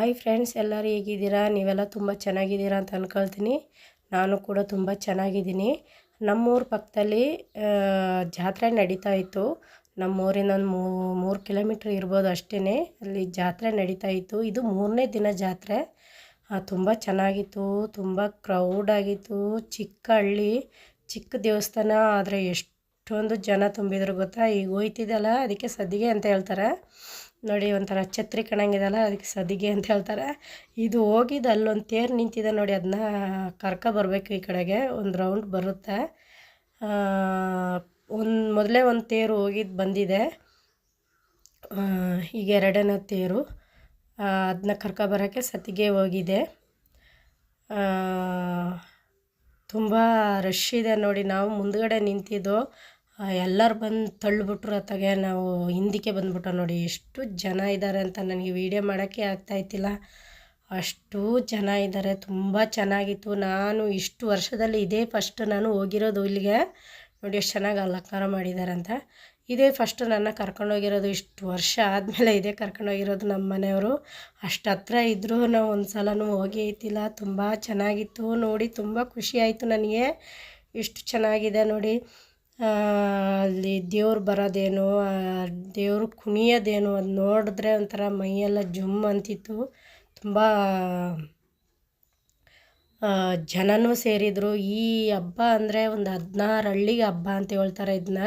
Hi friends, ಎಲ್ಲರೂ ಹೇಗಿದ್ದೀರಾ? ನೀವೆಲ್ಲ ತುಂಬ ಚೆನ್ನಾಗಿದ್ದೀರಾ ಅಂತ ಅಂದ್ಕೊಳ್ತೀನಿ. ನಾನು ಕೂಡ ತುಂಬ ಚೆನ್ನಾಗಿದ್ದೀನಿ. ನಮ್ಮೂರ ಪಕ್ಕದಲ್ಲಿ ಜಾತ್ರೆ ನಡೀತಾ ಇತ್ತು. ನಮ್ಮೂರಿಂದ ಒಂದು 3 ಕಿಲೋಮೀಟ್ರ್ ಇರ್ಬೋದು ಅಷ್ಟೇ. ಅಲ್ಲಿ ಜಾತ್ರೆ ನಡೀತಾ ಇತ್ತು. ಇದು 3ನೇ ದಿನ ಜಾತ್ರೆ. ತುಂಬ ಚೆನ್ನಾಗಿತ್ತು, ತುಂಬ ಕ್ರೌಡಾಗಿತ್ತು. ಚಿಕ್ಕ ಹಳ್ಳಿ, ಚಿಕ್ಕ ದೇವಸ್ಥಾನ, ಆದರೆ ಎಷ್ಟೊಂದು ಜನ ತುಂಬಿದ್ರು ಗೊತ್ತಾ. ಈಗ ಹೋಯ್ತಿದ್ದಲ್ಲ, ಅದಕ್ಕೆ ಸದ್ದಿಗೆ ಅಂತ ಹೇಳ್ತಾರೆ ನೋಡಿ. ಒಂಥರ ಛತ್ರಿ ಕಣಂಗಿದಲ್ಲ, ಅದಕ್ಕೆ ಸದಿಗೆ ಅಂತ ಹೇಳ್ತಾರೆ. ಇದು ಹೋಗಿದ್ದು ಅಲ್ಲೊಂದು ತೇರು ನಿಂತಿದೆ ನೋಡಿ, ಅದನ್ನ ಬರಬೇಕು ಈ ಕಡೆಗೆ. ಒಂದು ರೌಂಡ್ ಬರುತ್ತೆ. ಮೊದಲೇ ಒಂದು ತೇರು ಹೋಗಿದ್ದು ಬಂದಿದೆ. ಈಗ ಎರಡನೇ ತೇರು, ಅದನ್ನ ಬರೋಕ್ಕೆ ಸತಿಗೆ ಹೋಗಿದೆ. ತುಂಬ ರಶ್ ಇದೆ ನೋಡಿ. ನಾವು ಮುಂದ್ಗಡೆ ನಿಂತಿದ್ದು, ಎಲ್ಲರೂ ಬಂದು ತಳ್ಳಿಬಿಟ್ರು. ಅತ್ತಾಗೆ ನಾವು ಹಿಂದಕ್ಕೆ ಬಂದ್ಬಿಟ್ಟು ನೋಡಿ. ಎಷ್ಟು ಜನ ಇದ್ದಾರೆ ಅಂತ ನನಗೆ ವೀಡಿಯೋ ಮಾಡೋಕ್ಕೆ ಆಗ್ತಾಯಿತ್ತಿಲ್ಲ, ಅಷ್ಟು ಜನ ಇದ್ದಾರೆ. ತುಂಬ ಚೆನ್ನಾಗಿತ್ತು. ನಾನು ಇಷ್ಟು ವರ್ಷದಲ್ಲಿ ಇದೇ ಫಸ್ಟ್ ನಾನು ಹೋಗಿರೋದು ಇಲ್ಲಿಗೆ. ನೋಡಿ ಎಷ್ಟು ಚೆನ್ನಾಗಿ ಅಲಂಕಾರ ಮಾಡಿದ್ದಾರೆ ಅಂತ. ಇದೇ ಫಸ್ಟು ನನ್ನ ಕರ್ಕೊಂಡೋಗಿರೋದು. ಇಷ್ಟು ವರ್ಷ ಆದಮೇಲೆ ಇದೇ ಕರ್ಕೊಂಡೋಗಿರೋದು ನಮ್ಮ ಮನೆಯವರು. ಅಷ್ಟು ಹತ್ರ ಇದ್ದರೂ ನಾವು ಒಂದು ಸಲನೂ ಹೋಗಿ ಐತಿಲ್ಲ. ತುಂಬ ಚೆನ್ನಾಗಿತ್ತು ನೋಡಿ. ತುಂಬ ಖುಷಿ ಆಯಿತು ನನಗೆ. ಇಷ್ಟು ಚೆನ್ನಾಗಿದೆ ನೋಡಿ. ಅಲ್ಲಿ ದೇವ್ರು ಬರೋದೇನು, ದೇವರು ಕುಣಿಯೋದೇನು, ಅದು ನೋಡಿದ್ರೆ ಒಂಥರ ಮೈಯೆಲ್ಲ ಜುಮ್ ಅಂತಿತ್ತು. ತುಂಬ ಜನನೂ ಸೇರಿದರು. ಈ ಹಬ್ಬ ಅಂದರೆ ಒಂದು 16 ಹಳ್ಳಿಗೆ ಹಬ್ಬ ಅಂತ ಹೇಳ್ತಾರೆ ಇದನ್ನ.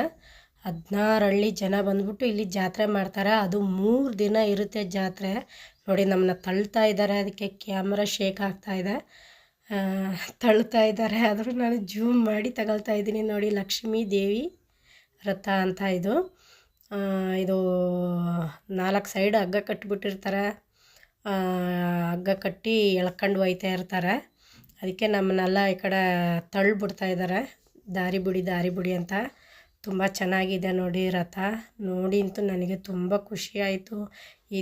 16 ಹಳ್ಳಿ ಜನ ಬಂದ್ಬಿಟ್ಟು ಇಲ್ಲಿ ಜಾತ್ರೆ ಮಾಡ್ತಾರೆ. ಅದು 3 ದಿನ ಇರುತ್ತೆ ಜಾತ್ರೆ ನೋಡಿ. ನಮ್ಮನ್ನ ತಳ್ತಾ ಇದ್ದಾರೆ, ಅದಕ್ಕೆ ಕ್ಯಾಮ್ರಾ ಶೇಕ್ ಆಗ್ತಾಯಿದೆ. ತಳ್ತಾ ಇದ್ದಾರೆ, ಆದರೂ ನಾನು ಜೂಮ್ ಮಾಡಿ ತಗೊಳ್ತಾ ಇದ್ದೀನಿ ನೋಡಿ. ಲಕ್ಷ್ಮೀ ದೇವಿ ರಥ ಅಂತ ಇದು. 4 ಸೈಡ್ ಹಗ್ಗ ಕಟ್ಟಿಬಿಟ್ಟಿರ್ತಾರೆ. ಹಗ್ಗ ಕಟ್ಟಿ ಎಳ್ಕೊಂಡು ಹೋಯ್ತಾ ಇರ್ತಾರೆ. ಅದಕ್ಕೆ ನಮ್ಮನ್ನೆಲ್ಲ ಈ ಕಡೆ ತಳ್ಳಿಬಿಡ್ತಾ ಇದ್ದಾರೆ, ದಾರಿ ಬಿಡಿ ಅಂತ. ತುಂಬ ಚೆನ್ನಾಗಿದೆ ನೋಡಿ ರಥ. ನೋಡಿ ಅಂತೂ ನನಗೆ ತುಂಬ ಖುಷಿ ಆಯಿತು. ಈ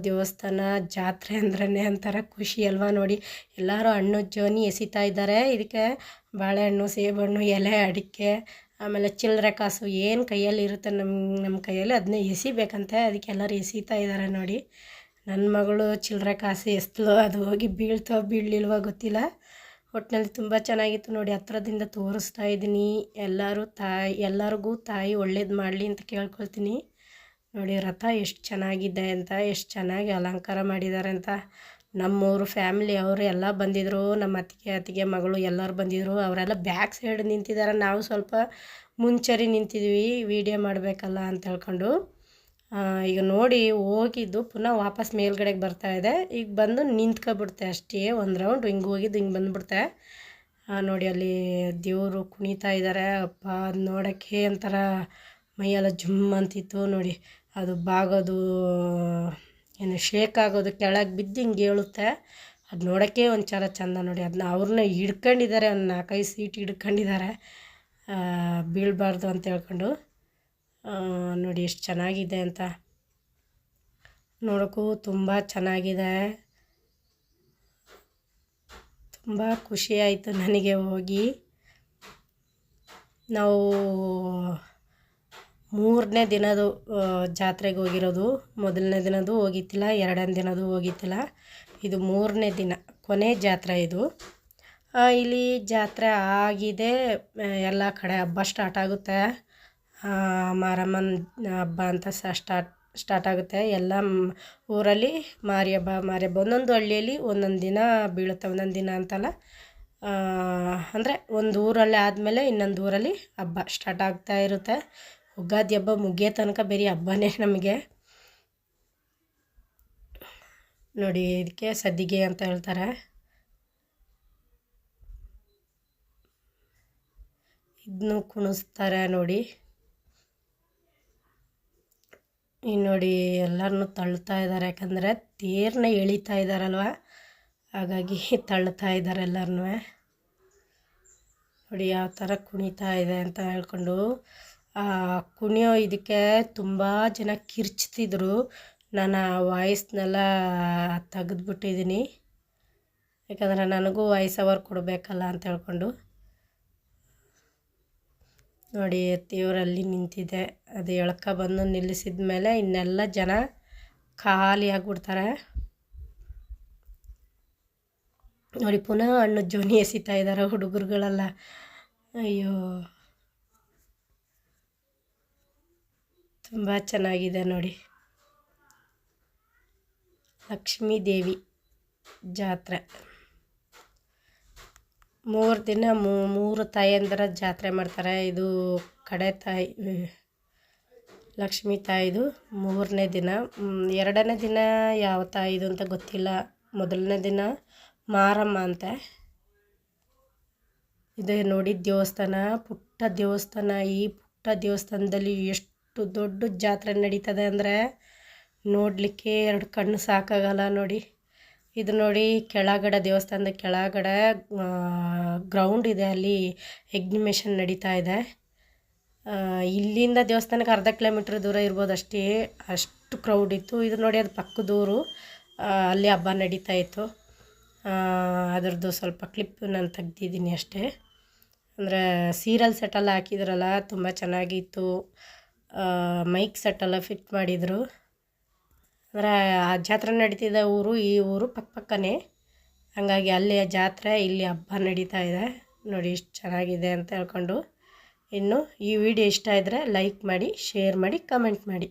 ದೇವಸ್ಥಾನ ಜಾತ್ರೆ ಅಂದ್ರೇ ಒಂಥರ ಖುಷಿ ಅಲ್ವಾ ನೋಡಿ. ಎಲ್ಲರೂ ಹಣ್ಣು ಜೋನಿ ಎಸಿತಾ ಇದ್ದಾರೆ. ಇದಕ್ಕೆ ಬಾಳೆಹಣ್ಣು, ಸೇಬಣ್ಣು, ಎಲೆ, ಅಡಿಕೆ, ಆಮೇಲೆ ಚಿಲ್ಲರೆ ಕಾಸು ಏನು ಕೈಯಲ್ಲಿ ಇರುತ್ತೆ ನಮ್ಮ ಕೈಯಲ್ಲಿ ಅದನ್ನೇ ಎಸಿಬೇಕಂತೆ. ಅದಕ್ಕೆ ಎಲ್ಲರೂ ಎಸಿತಾ ಇದ್ದಾರೆ ನೋಡಿ. ನನ್ನ ಮಗಳು ಚಿಲ್ಲರೆ ಕಾಸು ಎಸ್ತಲೋ, ಅದು ಹೋಗಿ ಬೀಳ್ತೋ ಬೀಳಲಿಲ್ವೋ ಗೊತ್ತಿಲ್ಲ. ಒಟ್ಟಿನಲ್ಲಿ ತುಂಬ ಚೆನ್ನಾಗಿತ್ತು ನೋಡಿ. ಹತ್ರದಿಂದ ತೋರಿಸ್ತಾ ಇದ್ದೀನಿ. ಎಲ್ಲರಿಗೂ ತಾಯಿ ಒಳ್ಳೇದು ಮಾಡಲಿ ಅಂತ ಕೇಳ್ಕೊಳ್ತೀನಿ ನೋಡಿ. ರಥ ಎಷ್ಟು ಚೆನ್ನಾಗಿದೆ ಅಂತ, ಎಷ್ಟು ಚೆನ್ನಾಗಿ ಅಲಂಕಾರ ಮಾಡಿದ್ದಾರೆ ಅಂತ. ನಮ್ಮೂರು ಫ್ಯಾಮಿಲಿ ಅವರು ಎಲ್ಲ ಬಂದಿದ್ದರು. ನಮ್ಮ ಅತ್ತಿಗೆ ಮಗಳು ಎಲ್ಲರೂ ಬಂದಿದ್ದರು. ಅವರೆಲ್ಲ ಬ್ಯಾಕ್ ಸೈಡ್ ನಿಂತಿದ್ದಾರೆ. ನಾವು ಸ್ವಲ್ಪ ಮುಂಚರಿ ನಿಂತಿದ್ವಿ, ವೀಡಿಯೋ ಮಾಡಬೇಕಲ್ಲ ಅಂತ ಹೇಳ್ಕೊಂಡು. ಈಗ ನೋಡಿ, ಹೋಗಿದ್ದು ಪುನಃ ವಾಪಸ್ ಮೇಲ್ಗಡೆಗೆ ಬರ್ತಾಯಿದೆ. ಈಗ ಬಂದು ನಿಂತ್ಕೊಬಿಡ್ತೆ ಅಷ್ಟೇ. ಒಂದು ರೌಂಡ್ ಹಿಂಗೆ ಹೋಗಿದ್ದು ಹಿಂಗೆ ಬಂದುಬಿಡ್ತೆ ನೋಡಿ. ಅಲ್ಲಿ ದೇವರು ಕುಣಿತಾ ಇದ್ದಾರೆ. ಅಪ್ಪ, ಅದು ನೋಡೋಕ್ಕೆ ಒಂಥರ ಮೈಯೆಲ್ಲ ಜುಮ್ ಅಂತಿತ್ತು ನೋಡಿ. ಅದು ಬಾಗೋದು ಏನು ಶೇಕ್ ಆಗೋದು, ಕೆಳಗೆ ಬಿದ್ದು ಹಿಂಗೆ ಹೇಳುತ್ತೆ. ಅದು ನೋಡೋಕ್ಕೆ ಒಂಥರ ಚೆಂದ ನೋಡಿ. ಅದನ್ನ ಅವ್ರನ್ನ ಹಿಡ್ಕೊಂಡಿದ್ದಾರೆ, ಒಂದು 4-5 ಸೀಟ್ ಹಿಡ್ಕೊಂಡಿದ್ದಾರೆ, ಬೀಳಬಾರ್ದು ಅಂತ ಹೇಳ್ಕೊಂಡು. ನೋಡಿ ಎಷ್ಟು ಚೆನ್ನಾಗಿದೆ ಅಂತ. ನೋಡೋಕ್ಕೂ ತುಂಬ ಚೆನ್ನಾಗಿದೆ. ತುಂಬ ಖುಷಿ ಆಯಿತು ನನಗೆ ಹೋಗಿ. ನಾವು 3ನೇ ದಿನದ್ದು ಜಾತ್ರೆಗೆ ಹೋಗಿರೋದು. ಮೊದಲನೇ ದಿನದ್ದು ಹೋಗಿತ್ತಿಲ್ಲ, 2ನೇ ದಿನದ್ದು ಹೋಗಿತ್ತಿಲ್ಲ. ಇದು 3ನೇ ದಿನ, ಕೊನೆ ಜಾತ್ರೆ ಇದು. ಇಲ್ಲಿ ಜಾತ್ರೆ ಆಗಿದೆ. ಎಲ್ಲ ಕಡೆ ಹಬ್ಬ ಸ್ಟಾರ್ಟ್ ಆಗುತ್ತೆ. ಮಾರಮ್ಮನ ಹಬ್ಬ ಅಂತ ಸ್ಟಾರ್ಟ್ ಆಗುತ್ತೆ. ಎಲ್ಲ ಊರಲ್ಲಿ ಮಾರಿ ಹಬ್ಬ ಒಂದೊಂದು ಹಳ್ಳಿಯಲ್ಲಿ ಒಂದೊಂದು ದಿನ ಬೀಳುತ್ತೆ. ಒಂದೊಂದು ದಿನ ಅಂತಲ್ಲ, ಅಂದರೆ ಒಂದು ಊರಲ್ಲಿ ಆದಮೇಲೆ ಇನ್ನೊಂದು ಊರಲ್ಲಿ ಹಬ್ಬ ಸ್ಟಾರ್ಟ್ ಆಗ್ತಾ ಇರುತ್ತೆ. ಯುಗಾದಿ ಹಬ್ಬ ಮುಗಿಯೋ ತನಕ ಬೇರೆ ಹಬ್ಬನೇ ನಮಗೆ ನೋಡಿ. ಇದಕ್ಕೆ ಸದ್ದಿಗೆ ಅಂತ ಹೇಳ್ತಾರೆ. ಇದನ್ನು ಕುಣಿಸ್ತಾರೆ ನೋಡಿ. ನೋಡಿ ಎಲ್ಲರನ್ನೂ ತಳ್ತಾ ಇದ್ದಾರೆ, ಯಾಕಂದರೆ ತೇರನ್ನ ಎಳಿತಾ ಇದ್ದಾರಲ್ವ, ಹಾಗಾಗಿ ತಳ್ತಾ ಇದ್ದಾರೆ ಎಲ್ಲರನ್ನೂ. ನೋಡಿ ಯಾವ ಥರ ಕುಣಿತಾ ಇದೆ ಅಂತ ಹೇಳ್ಕೊಂಡು. ಕುಣಿಯೋ ಇದಕ್ಕೆ ತುಂಬ ಜನ ಕಿರ್ಚ್ತಿದ್ರು. ನಾನು ಆ ವಾಯ್ಸ್ನೆಲ್ಲ ತೆಗೆದ್ಬಿಟ್ಟಿದ್ದೀನಿ, ಯಾಕಂದರೆ ನನಗೂ ವಾಯ್ಸ್ ಓವರ್ ಕೊಡಬೇಕಲ್ಲ ಅಂತ ಹೇಳ್ಕೊಂಡು. ನೋಡಿ ದೇವರಲ್ಲಿ ನಿಂತಿದೆ. ಅದು ಬಂದು ನಿಲ್ಲಿಸಿದ ಮೇಲೆ ಇನ್ನೆಲ್ಲ ಜನ ಖಾಲಿಯಾಗ್ಬಿಡ್ತಾರೆ. ನೋಡಿ ಪುನಃ ಹಣ್ಣು ಜೋನಿ ಎಸಿತಾ ಇದ್ದಾರೆ ಹುಡುಗರುಗಳೆಲ್ಲ. ಅಯ್ಯೋ ತುಂಬ ಚೆನ್ನಾಗಿದೆ ನೋಡಿ. ಲಕ್ಷ್ಮೀ ದೇವಿ ಜಾತ್ರೆ 3 ದಿನ 3 ತಾಯಂದಿರ ಜಾತ್ರೆ ಮಾಡ್ತಾರೆ. ಇದು ಕಡೆ ತಾಯಿ ಲಕ್ಷ್ಮೀ ತಾಯಿದು 3ನೇ ದಿನ. 2ನೇ ದಿನ ಯಾವ ತಾಯಿದು ಅಂತ ಗೊತ್ತಿಲ್ಲ. 1ನೇ ದಿನ ಮಾರಮ್ಮ ಅಂತೆ. ಇದೆ ನೋಡಿ ದೇವಸ್ಥಾನ, ಪುಟ್ಟ ದೇವಸ್ಥಾನ. ಈ ಪುಟ್ಟ ದೇವಸ್ಥಾನದಲ್ಲಿ ಎಷ್ಟು ದೊಡ್ಡ ಜಾತ್ರೆ ನಡೀತದೆ ಅಂದರೆ ನೋಡಲಿಕ್ಕೆ 2 ಕಣ್ಣು ಸಾಕಾಗಲ್ಲ ನೋಡಿ. ಇದು ನೋಡಿ ಕೆಳಗಡೆ, ದೇವಸ್ಥಾನದ ಕೆಳಗಡೆ ಗ್ರೌಂಡ್ ಇದೆ, ಅಲ್ಲಿ ಎಕ್ಸಿಬಿಷನ್ ನಡೀತಾ ಇದೆ. ಇಲ್ಲಿಂದ ದೇವಸ್ಥಾನಕ್ಕೆ ಅರ್ಧ ಕಿಲೋಮೀಟ್ರ್ ದೂರ ಇರ್ಬೋದು ಅಷ್ಟೇ, ಅಷ್ಟು ಕ್ರೌಡ್ ಇತ್ತು. ಇದು ನೋಡಿ ಅದು ಪಕ್ಕದೂರು, ಅಲ್ಲಿ ಹಬ್ಬ ನಡೀತಾ ಇತ್ತು. ಅದರದ್ದು ಸ್ವಲ್ಪ ಕ್ಲಿಪ್ ನಾನು ತೆಗ್ದಿದ್ದೀನಿ ಅಷ್ಟೇ. ಅಂದರೆ ಸೀರಿಯಲ್ ಸೆಟ್ಟೆಲ್ಲ ಹಾಕಿದ್ರಲ್ಲ, ತುಂಬ ಚೆನ್ನಾಗಿತ್ತು. ಮೈಕ್ ಸೆಟ್ಟೆಲ್ಲ ಫಿಟ್ ಮಾಡಿದರು. ಅಂದರೆ ಆ ಜಾತ್ರೆ ನಡೀತಿದ್ದ ಊರು ಈ ಊರು ಪಕ್ಕನೇ, ಹಾಗಾಗಿ ಅಲ್ಲಿ ಜಾತ್ರೆ, ಇಲ್ಲಿ ಹಬ್ಬ ನಡೀತಾ ಇದೆ ನೋಡಿ. ಇಷ್ಟು ಚೆನ್ನಾಗಿದೆ ಅಂತ ಹೇಳ್ಕೊಂಡು, ಇನ್ನು ಈ ವಿಡಿಯೋ ಇಷ್ಟ ಇದ್ದರೆ ಲೈಕ್ ಮಾಡಿ, ಶೇರ್ ಮಾಡಿ, ಕಮೆಂಟ್ ಮಾಡಿ.